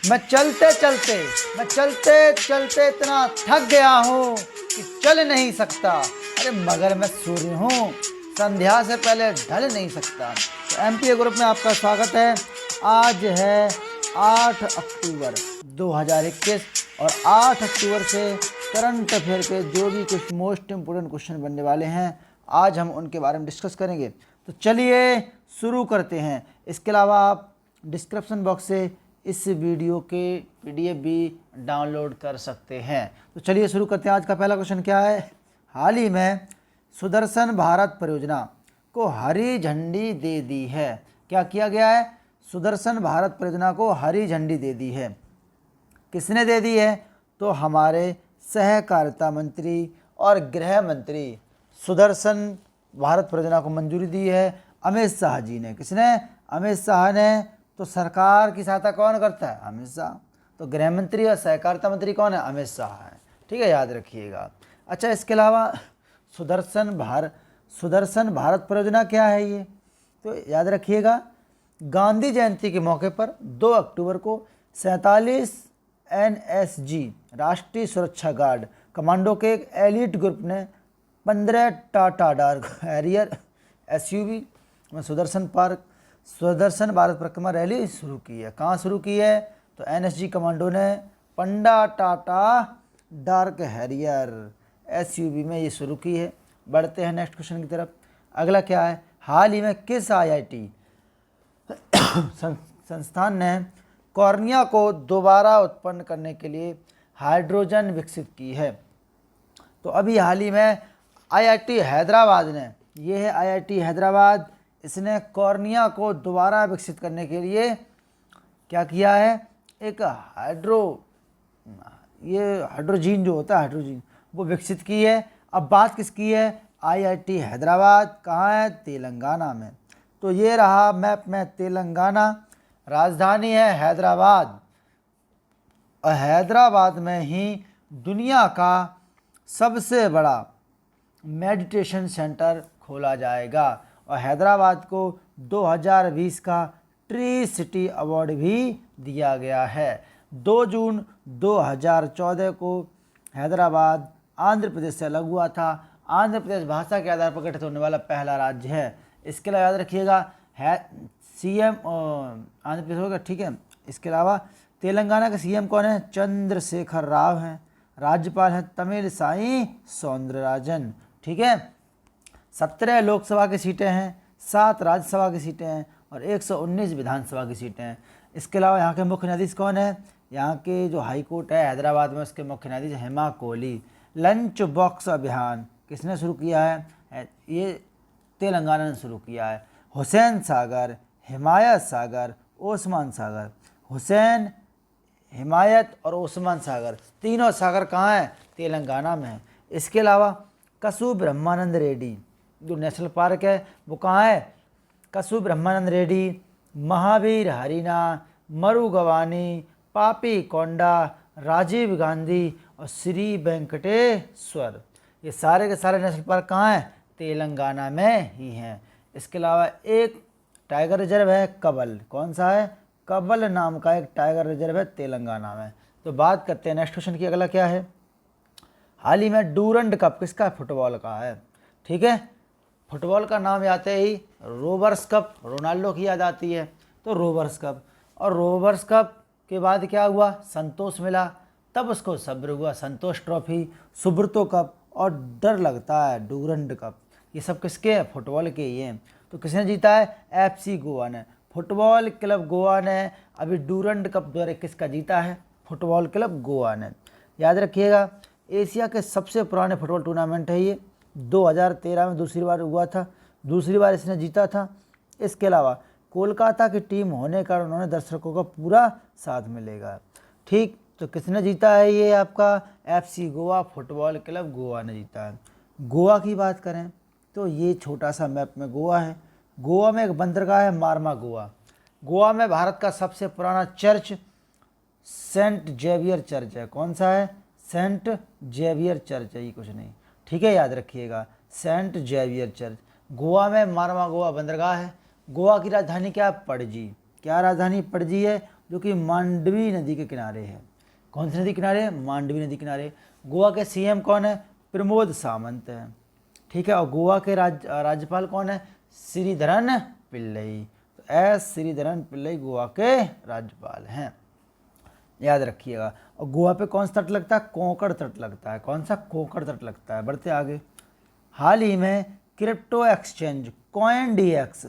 मैं चलते चलते इतना थक गया हूँ कि चल नहीं सकता। अरे मगर मैं सूर्य हूँ, संध्या से पहले ढल नहीं सकता। तो एमपीए ग्रुप में आपका स्वागत है। आज है 8 अक्टूबर 2021 और 8 अक्टूबर से करंट अफेयर के जो भी कुछ मोस्ट इम्पोर्टेंट क्वेश्चन बनने वाले हैं, आज हम उनके बारे में डिस्कस करेंगे। तो चलिए शुरू करते हैं। इसके अलावा आप डिस्क्रिप्शन बॉक्स से इस वीडियो के पीडीएफ भी डाउनलोड कर सकते हैं। तो चलिए शुरू करते हैं। आज का पहला क्वेश्चन क्या है? हाल ही में सुदर्शन भारत परियोजना को हरी झंडी दे दी है। क्या किया गया है? सुदर्शन भारत परियोजना को हरी झंडी दे दी है। किसने दे दी है? तो हमारे सहकारिता मंत्री और गृह मंत्री सुदर्शन भारत परियोजना को मंजूरी दी है अमित शाह जी ने। किसने? अमित शाह ने। तो सरकार की सहायता कौन करता है? अमित शाह। तो गृह मंत्री और सहकारिता मंत्री कौन है? अमित शाह है। ठीक है, याद रखिएगा। अच्छा, इसके अलावा सुदर्शन भारत परियोजना क्या है ये? तो याद रखिएगा, गांधी जयंती के मौके पर 2 अक्टूबर को 47 एनएसजी राष्ट्रीय सुरक्षा गार्ड कमांडो के एक एलिट ग्रुप ने 15 टाटा डार्क हैरियर एसयूवी में सुदर्शन भारत परिक्रमा रैली शुरू की है। कहाँ शुरू की है? तो एनएसजी कमांडो ने पंडा टाटा डार्क हैरियर एसयूवी में ये शुरू की है। बढ़ते हैं नेक्स्ट क्वेश्चन की तरफ। अगला क्या है? हाल ही में किस आईआईटी संस्थान ने कॉर्निया को दोबारा उत्पन्न करने के लिए हाइड्रोजन विकसित की है? तो अभी हाल ही में आईआईटी हैदराबाद ने, ये है आईआईटी हैदराबाद, इसने कॉर्निया को दोबारा विकसित करने के लिए क्या किया है? एक हाइड्रोजीन जो होता है, हाइड्रोजीन, वो विकसित की है। अब बात किसकी है? आईआईटी हैदराबाद। कहाँ है? तेलंगाना में। तो ये रहा मैप में तेलंगाना, राजधानी है हैदराबाद और हैदराबाद में ही दुनिया का सबसे बड़ा मेडिटेशन सेंटर खोला जाएगा और हैदराबाद को 2020 का ट्री सिटी अवार्ड भी दिया गया है। 2 जून 2014 को हैदराबाद आंध्र प्रदेश से अलग हुआ था। आंध्र प्रदेश भाषा के आधार पर गठित होने वाला पहला राज्य है। इसके अलावा याद रखिएगा है सीएम आंध्र प्रदेश होगा, ठीक है। इसके अलावा तेलंगाना के सीएम कौन है? चंद्रशेखर राव हैं। राज्यपाल हैं तमिलसाई सौंदरराजन। ठीक है। 17 लोकसभा की सीटें हैं, 7 राज्यसभा की सीटें हैं और 119 विधानसभा की सीटें हैं। इसके अलावा यहाँ के मुख्य न्यायाधीश कौन है? यहाँ के जो हाई कोर्ट है हैदराबाद में, उसके मुख्य न्यायाधीश हेमा कोहली। लंच बॉक्स अभियान किसने शुरू किया है? ये तेलंगाना ने शुरू किया है। हुसैन सागर, हिमायत सागर, ओस्मान सागर। हुसैन, हिमायत और ओस्मान सागर, तीनों सागर कहाँ हैं? तेलंगाना में है। इसके अलावा कसु ब्रह्मानंद रेड्डी जो नेशनल पार्क है वो कहाँ है? कसु ब्रह्मानंद रेड्डी, महावीर हरिना, मरुगवानी, पापी कोंडा, राजीव गांधी और श्री वेंकटेश्वर, ये सारे के सारे नेशनल पार्क कहाँ हैं? तेलंगाना में ही हैं। इसके अलावा एक टाइगर रिजर्व है कब्बल। कौन सा है? कब्बल नाम का एक टाइगर रिजर्व है तेलंगाना में। तो बात करते हैं नेक्स्ट क्वेश्चन की। अगला क्या है? हाल ही में डूरंड कप किसका है? फुटबॉल का है। ठीक है, फुटबॉल का नाम आते ही रोबर्स कप, रोनाल्डो की याद आती है। तो रोबर्स कप, और रोबर्स कप के बाद क्या हुआ? संतोष मिला, तब उसको सब्र हुआ, संतोष ट्रॉफी, सुब्रतो कप और डर लगता है डूरंड कप। ये सब किसके हैं? फुटबॉल के ही हैं। तो किसने जीता है? एफसी गोवा ने। फुटबॉल क्लब गोवा ने अभी डूरंड कप 2021 का जीता है, फुटबॉल क्लब गोवा ने। याद रखिएगा, एशिया के सबसे पुराने फुटबॉल टूर्नामेंट है ये। 2013 में दूसरी बार हुआ था, दूसरी बार इसने जीता था। इसके अलावा कोलकाता की टीम होने का उन्होंने दर्शकों का पूरा साथ मिलेगा। ठीक, तो किसने जीता है? ये आपका FC Goa, football club Goa ने जीता है। गोवा की बात करें तो ये छोटा सा मैप में गोवा है। गोवा में एक बंदरगाह है मार्मा गोवा। गोवा में भारत का सबसे पुराना चर्च सेंट जेवियर चर्च है। कौन सा है? सेंट जेवियर चर्च है, ये कुछ नहीं। ठीक है, याद रखिएगा, सेंट जेवियर चर्च। गोवा में मार्मा गोवा बंदरगाह है। गोवा की राजधानी क्या है? पणजी। क्या राजधानी? पणजी है। जो कि मांडवी नदी के किनारे है। कौन सी नदी किनारे है? मांडवी नदी किनारे। गोवा के सीएम कौन है? प्रमोद सावंत है। ठीक है, और गोवा के राज्यपाल कौन है? श्रीधरन पिल्लई। तो एस श्रीधरन पिल्लई गोवा के राज्यपाल हैं, याद रखिएगा। और गोवा पे कौन सा तट लगता है? कोंकण तट लगता है। कौन सा? कोंकण तट लगता है। बढ़ते आगे। हाल ही में क्रिप्टो एक्सचेंज कॉइन डीएक्स,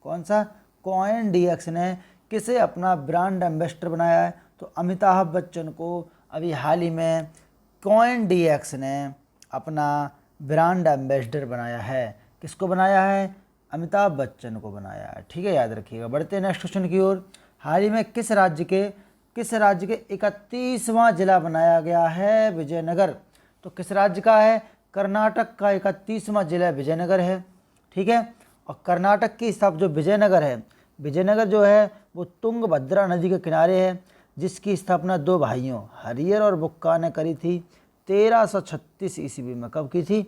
कौन सा? कॉइन डीएक्स ने किसे अपना ब्रांड एम्बेसडर बनाया है? तो अमिताभ बच्चन को अभी हाल ही में कॉइन डीएक्स ने अपना ब्रांड एम्बेसडर बनाया है। किसको बनाया है? अमिताभ बच्चन को बनाया है। ठीक है, याद रखिएगा। बढ़ते हैं नेक्स्ट क्वेश्चन की ओर। हाल ही में किस राज्य के 31वां जिला बनाया गया है? विजयनगर। तो किस राज्य का है? कर्नाटक का 31वां जिला विजयनगर है। ठीक है, और कर्नाटक की जो विजयनगर है, विजयनगर जो है वो तुंगभद्रा नदी के किनारे है, जिसकी स्थापना दो भाइयों हरियर और बुक्का ने करी थी 1336 ईस्वी में। कब की थी?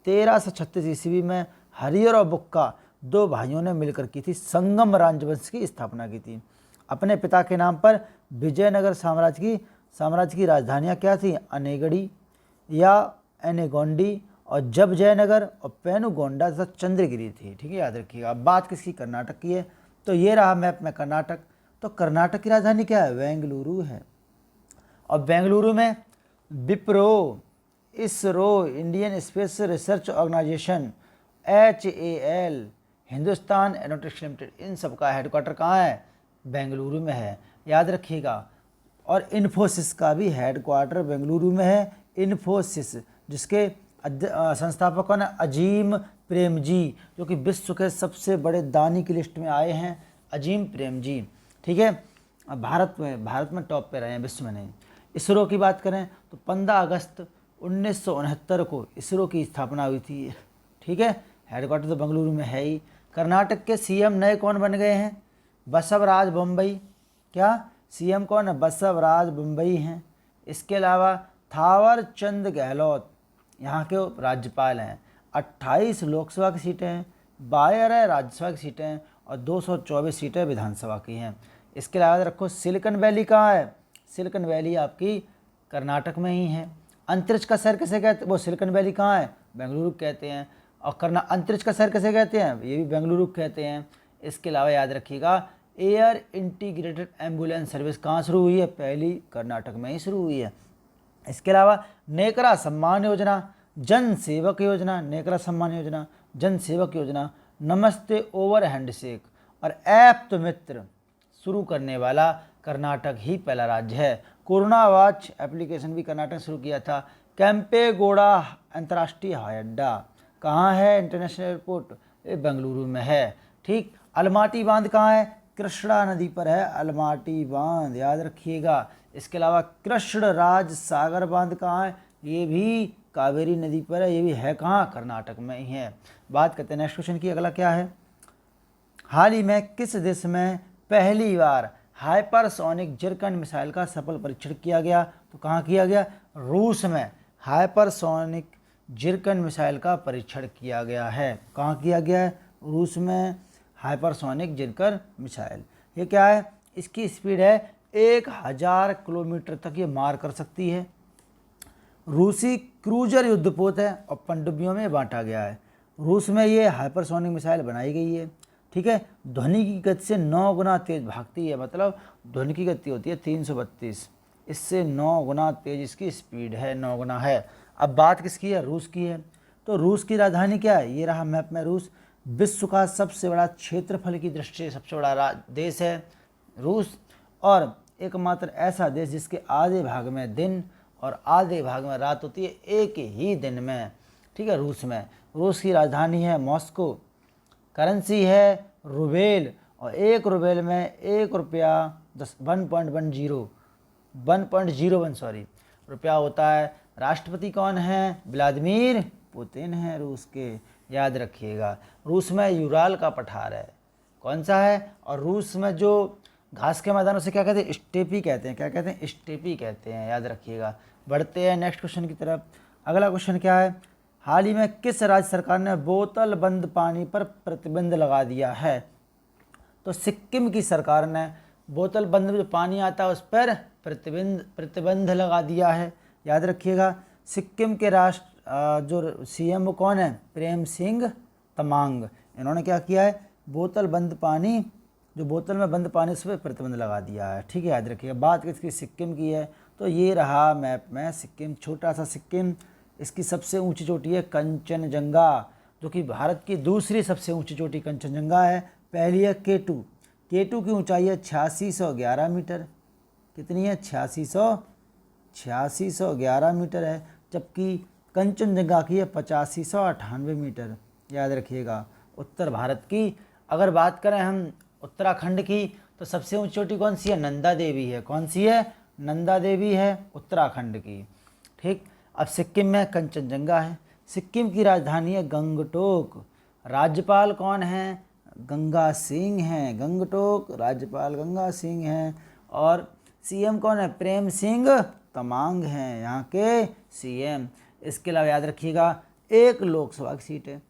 1336 ईस्वी में हरियर और बुक्का दो भाइयों ने मिलकर की थी। संगम राजवंश की स्थापना की थी। अपने पिता के नाम पर विजयनगर साम्राज्य की राजधानियाँ क्या थी? अनेगड़ी या एनेगोंडी, और जब जयनगर और पेनुगोंडा तथा चंद्रगिरी थी। ठीक है, याद रखिएगा। अब बात किसकी? कर्नाटक की है। तो ये रहा मैप में कर्नाटक। तो कर्नाटक की राजधानी क्या है? बेंगलुरु है। और बेंगलुरु में Wipro, ISRO, Indian Space Research Organisation, HAL, Hindustan Aeronautics Limited, इन सब का हेडक्वार्टर कहाँ है? बेंगलुरु में है, याद रखिएगा। और इन्फोसिस का भी हेडक्वार्टर बेंगलुरु में है। इन्फोसिस, जिसके संस्थापक कौन है? अजीम प्रेमजी, जो कि विश्व के सबसे बड़े दानी की लिस्ट में आए हैं, अजीम प्रेमजी। ठीक है, भारत में टॉप पे रहे हैं, विश्व में नहीं। इसरो की बात करें तो 15 अगस्त 1969 को इसरो की स्थापना हुई थी। ठीक है, हेडक्वार्टर तो बेंगलुरु में है ही। कर्नाटक के सीएम नए कौन बन गए हैं? बसवराज बोम्मई। क्या सीएम कौन है? बसवराज बोम्मई हैं। इसके अलावा थावर चंद गहलोत यहाँ के राज्यपाल हैं। 28 लोकसभा की सीटें हैं, 12 राज्यसभा की सीटें हैं, और 224 सीटें विधानसभा की हैं। इसके अलावा याद रखो सिलिकॉन वैली कहाँ है? सिलिकॉन वैली आपकी कर्नाटक में ही है। अंतरिक्ष का शहर किसे कहते हैं? वो सिलिकॉन वैली कहाँ है? बेंगलुरु कहते हैं। और अंतरिक्ष का शहर किसे कहते हैं? ये भी बेंगलुरु कहते हैं। इसके अलावा याद रखिएगा एयर इंटीग्रेटेड एम्बुलेंस सर्विस कहाँ शुरू हुई है? पहली कर्नाटक में ही शुरू हुई है। इसके अलावा नेकरा सम्मान योजना, जन सेवक योजना, नेकरा सम्मान योजना, जन सेवक योजना, नमस्ते ओवर हैंडशेक और ऐप तो मित्र शुरू करने वाला कर्नाटक ही पहला राज्य है। कोरोना वॉच एप्लीकेशन भी कर्नाटक शुरू किया था। कैंपेगौड़ा अंतर्राष्ट्रीय हवाई अड्डा कहाँ है? इंटरनेशनल एयरपोर्ट, ये बेंगलुरु में है। ठीक, अलमाटी बांध कहाँ है? कृष्णा नदी पर है अलमाटी बांध, याद रखिएगा। इसके अलावा कृष्ण राज सागर बांध कहाँ है? ये भी कावेरी नदी पर है, ये भी है कहाँ? कर्नाटक में ही है। बात करते हैं नेक्स्ट क्वेश्चन की। अगला क्या है? हाल ही में किस देश में पहली बार हाइपरसोनिक जिरकन मिसाइल का सफल परीक्षण किया गया? तो कहाँ किया गया? रूस में हाइपरसोनिक जिरकन मिसाइल का परीक्षण किया गया है। कहाँ किया गया है? रूस में हाइपरसोनिक जिरकन मिसाइल। ये क्या है? इसकी स्पीड है 1000 किलोमीटर तक ये मार कर सकती है। रूसी क्रूजर युद्धपोत है और पनडुब्बियों में बांटा गया है। रूस में ये हाइपरसोनिक मिसाइल बनाई गई है। ठीक है, ध्वनि की गति से 9 गुना तेज भागती है, मतलब ध्वनि की गति होती है 332, इससे 9 गुना तेज इसकी स्पीड है, 9 गुना है। अब बात किसकी है? रूस की है। तो रूस की राजधानी क्या है? ये रहा मैप में रूस। विश्व का सबसे बड़ा क्षेत्रफल की दृष्टि से सबसे बड़ा देश है रूस, और एकमात्र ऐसा देश जिसके आधे भाग में दिन और आधे भाग में रात होती है एक ही दिन में। ठीक है, रूस में। रूस की राजधानी है मॉस्को। करेंसी है रूबेल, और 1 रूबेल में 1 रुपया 1.01 रुपया होता है। राष्ट्रपति कौन है? व्लादिमीर पुतिन है रूस के, याद रखिएगा। रूस में यूराल का पठार है, कौन सा है? और रूस में जो घास के मैदानों से क्या कहते हैं? स्टेपी कहते हैं। क्या कहते हैं? स्टेपी कहते हैं, याद रखिएगा। बढ़ते हैं नेक्स्ट क्वेश्चन की तरफ। अगला क्वेश्चन क्या है? हाल ही में किस राज्य सरकार ने बोतल बंद पानी पर प्रतिबंध लगा दिया है? तो सिक्किम की सरकार ने बोतल बंद में जो पानी आता है उस पर प्रतिबंध लगा दिया है। याद रखिएगा। सिक्किम के जो सीएम वो कौन है? प्रेम सिंह तमांग। इन्होंने क्या किया है? बोतल बंद पानी, जो बोतल में बंद पानी उस पर प्रतिबंध लगा दिया है। ठीक है, याद रखिएगा। बात किसकी? सिक्किम की है। तो ये रहा मैप में सिक्किम, छोटा सा सिक्किम। इसकी सबसे ऊंची चोटी है कंचनजंगा, जो कि भारत की दूसरी सबसे ऊंची चोटी कंचनजंगा है। पहली है केटू। केटू की ऊंचाई है 8611 मीटर। कितनी है? 8611 मीटर है। जबकि कंचनजंगा की है 8598 मीटर। याद रखिएगा। उत्तर भारत की अगर बात करें हम उत्तराखंड की, तो सबसे ऊंची चोटी कौन सी है? नंदा देवी है। कौन सी है? नंदा देवी है उत्तराखंड की। ठीक। अब सिक्किम में कंचनजंगा है। सिक्किम की राजधानी है गंगटोक। राज्यपाल कौन है? गंगा सिंह हैं। गंगटोक राज्यपाल गंगा सिंह हैं। और सीएम कौन है? प्रेम सिंह तमांग हैं यहाँ के सीएम। इसके अलावा याद रखिएगा, एक लोकसभा की सीट है,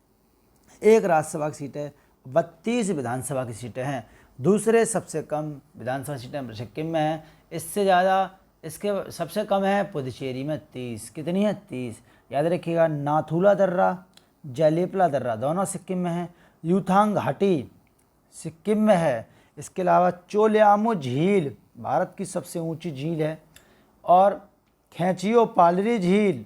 एक राज्यसभा की सीट है, 32 विधानसभा की सीटें हैं। दूसरे सबसे कम विधानसभा सीटें सिक्किम में हैं। इससे ज़्यादा इसके सबसे कम है पुदुचेरी में 30। कितनी है? 30। याद रखिएगा। नाथुला दर्रा, जैलीपला दर्रा दोनों सिक्किम में हैं। यूथांग घाटी सिक्किम में है। इसके अलावा चोलियामो झील भारत की सबसे ऊंची झील है। और खेचियो पालरी झील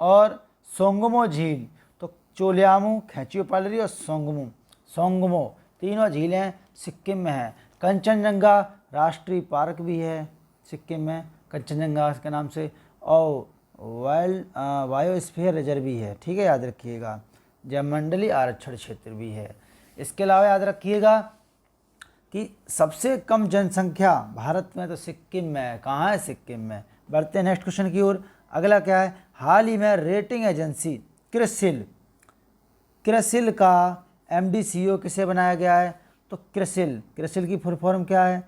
और सोंगमो झील। तो चोलियामो, खेचियो पालरी और सोंगमो तीनों झीलें सिक्किम में हैं। कंचनजंगा राष्ट्रीय पार्क भी है सिक्किम में, कंचनजंगा के नाम से। और बायोस्फीयर रिजर्व भी है। ठीक है, याद रखिएगा। जयमंडली आरक्षण क्षेत्र भी है। इसके अलावा याद रखिएगा कि सबसे कम जनसंख्या भारत में तो सिक्किम में है। कहाँ है? सिक्किम में। बढ़ते हैं नेक्स्ट क्वेश्चन की ओर। अगला क्या है? हाल ही में रेटिंग एजेंसी क्रिसिल का MD CEO किसे बनाया गया है? तो क्रिसिल की फुल फॉर्म क्या है?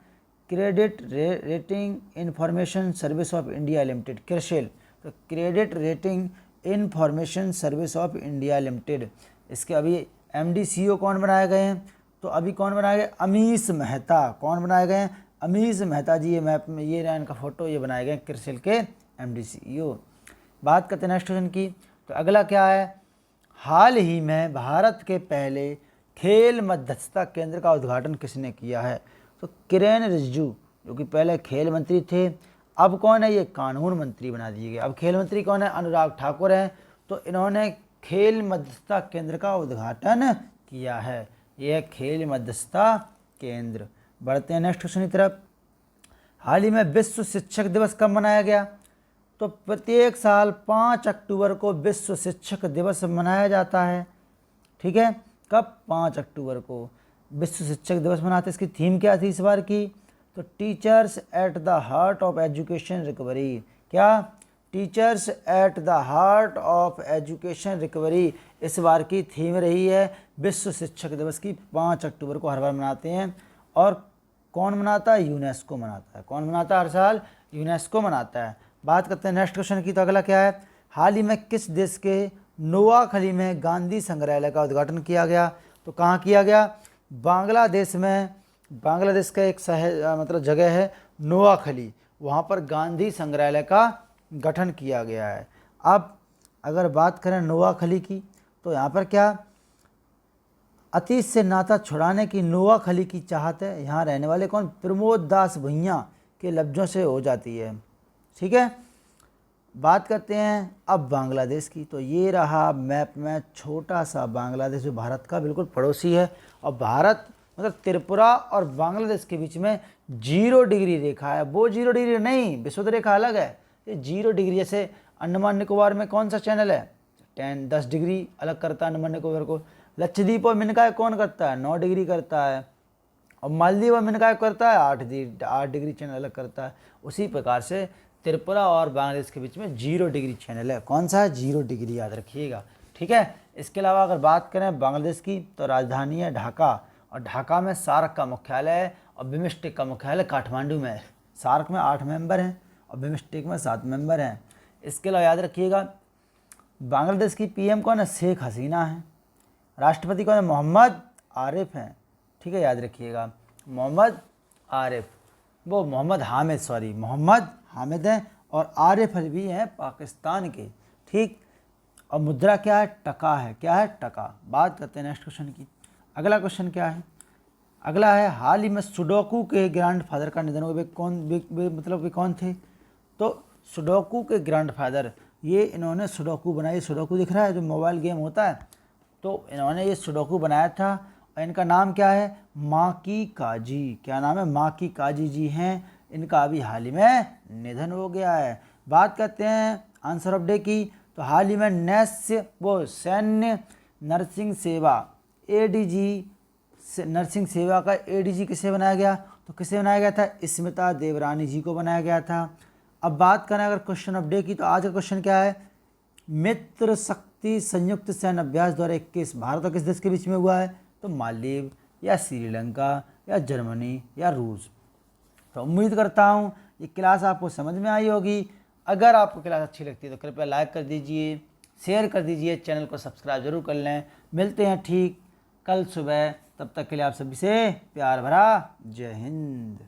Credit rating information service of India limited. CRISIL, तो credit rating information service of India limited. इसके अभी MD CEO कौन बनाए गए हैं? तो अभी कौन बनाए गए? अमीश मेहता। कौन बनाए गए हैं? अमीश मेहता जी। ये मैप में ये रहा इनका फोटो, ये बनाए गए क्रिसिल के MD CEO। बात करते हैं नेक्स्ट क्वेश्चन की। तो अगला क्या है? हाल ही में भारत के पहले खेल मध्यस्थता केंद्र का उद्घाटन किसने किया है? तो किरेन रिजिजू, जो कि पहले खेल मंत्री थे, अब कौन है? ये कानून मंत्री बना दिए गए। अब खेल मंत्री कौन है? अनुराग ठाकुर हैं। तो इन्होंने खेल मध्यस्थता केंद्र का उद्घाटन किया है। यह खेल मध्यस्थता केंद्र। बढ़ते हैं नेक्स्ट क्वेश्चन की तरफ। हाल ही में विश्व शिक्षक दिवस कब मनाया गया? तो प्रत्येक साल 5 अक्टूबर को विश्व शिक्षक दिवस मनाया जाता है। ठीक है, कब? 5 अक्टूबर को विश्व शिक्षक दिवस मनाते। इसकी थीम क्या थी इस बार की? तो teachers at the heart of education recovery. क्या? Teachers at the heart of education recovery इस बार की थीम रही है। विश्व शिक्षक दिवस की 5 अक्टूबर को हर बार मनाते हैं। और कौन मनाता है? यूनेस्को मनाता है। कौन मनाता है हर साल? यूनेस्को मनाता है। बात करते हैं नेक्स्ट क्वेश्चन की। तो अगला क्या है? हाल ही में किस देश के नोआखली में गांधी संग्रहालय का उद्घाटन किया गया? तो कहाँ किया गया? बांग्लादेश में। बांग्लादेश का एक शहर मतलब जगह है नोआखली, वहाँ पर गांधी संग्रहालय का गठन किया गया है। अब अगर बात करें नोआखली की, तो यहाँ पर क्या? अतीत से नाता छुड़ाने की नोआखली की चाहत है। यहाँ रहने वाले कौन? प्रमोद दास भुइयाँ के लफ्ज़ों से हो जाती है। ठीक है, बात करते हैं अब बांग्लादेश की। तो ये रहा मैप में छोटा सा बांग्लादेश, जो भारत का बिल्कुल पड़ोसी है। और भारत मतलब त्रिपुरा और बांग्लादेश के बीच में 0 डिग्री रेखा है। वो 0 डिग्री नहीं, विषुवत रेखा अलग है। ये 0 डिग्री, जैसे अंडमान निकोबार में कौन सा चैनल है? 10 डिग्री अलग करता है अंडमान निकोबार को। लक्षद्वीप और मिनकाय कौन करता है? 9 डिग्री करता है। और मालदीव और मिनकाय करता है 8 डिग्री चैनल अलग करता है। उसी प्रकार से त्रिपुरा और बांग्लादेश के बीच में 0 डिग्री चैनल है। कौन सा है? 0 डिग्री, याद रखिएगा। ठीक है, इसके अलावा अगर बात करें बांग्लादेश की, तो राजधानी है ढाका। और ढाका में सार्क का मुख्यालय है और बिम्स्टेक का मुख्यालय काठमांडू में है। सार्क में 8 मेंबर हैं और बिम्स्टेक में 7 मेंबर हैं। इसके अलावा याद रखिएगा बांग्लादेश की PM कौन है? शेख हसीना है। राष्ट्रपति कौन है? मोहम्मद आरिफ हैं। ठीक है, याद रखिएगा मोहम्मद आरिफ, वो मोहम्मद हामिद, सॉरी मोहम्मद हामिद हैं, और आरिफ अलवी हैं पाकिस्तान के। ठीक, और मुद्रा क्या है? टका है। क्या है? टका। बात करते हैं नेक्स्ट क्वेश्चन की। अगला क्वेश्चन क्या है? अगला है, हाल ही में सुडोकू के ग्रैंडफादर का निधन हुआ। मतलब वे कौन थे? तो सुडोकू के ग्रैंडफादर, ये इन्होंने सुडोकू बनाई। सुडोकू दिख रहा है जो मोबाइल गेम होता है, तो इन्होंने ये सुडोकू बनाया था और इनका नाम क्या है? माकी काजी। क्या नाम है? माकी काजी जी हैं। इनका अभी हाल ही में निधन हो गया है। बात करते हैं आंसर ऑफ डे की। तो हाल ही में सैन्य नर्सिंग सेवा एडीजी नर्सिंग सेवा का एडीजी किसे बनाया गया? तो किसे बनाया गया था? स्मिता देवरानी जी को बनाया गया था। अब बात करें अगर क्वेश्चन ऑफ डे की, तो आज का क्वेश्चन क्या है? मित्र शक्ति संयुक्त सैन्य अभ्यास 2021 भारत और किस देश के बीच में हुआ है? तो मालदीव या श्रीलंका या जर्मनी या रूस। तो उम्मीद करता हूँ ये क्लास आपको समझ में आई होगी। अगर आपको क्लास अच्छी लगती है तो कृपया लाइक कर दीजिए, शेयर कर दीजिए, चैनल को सब्सक्राइब जरूर कर लें। मिलते हैं ठीक कल सुबह, तब तक के लिए आप सभी से प्यार भरा जय हिंद।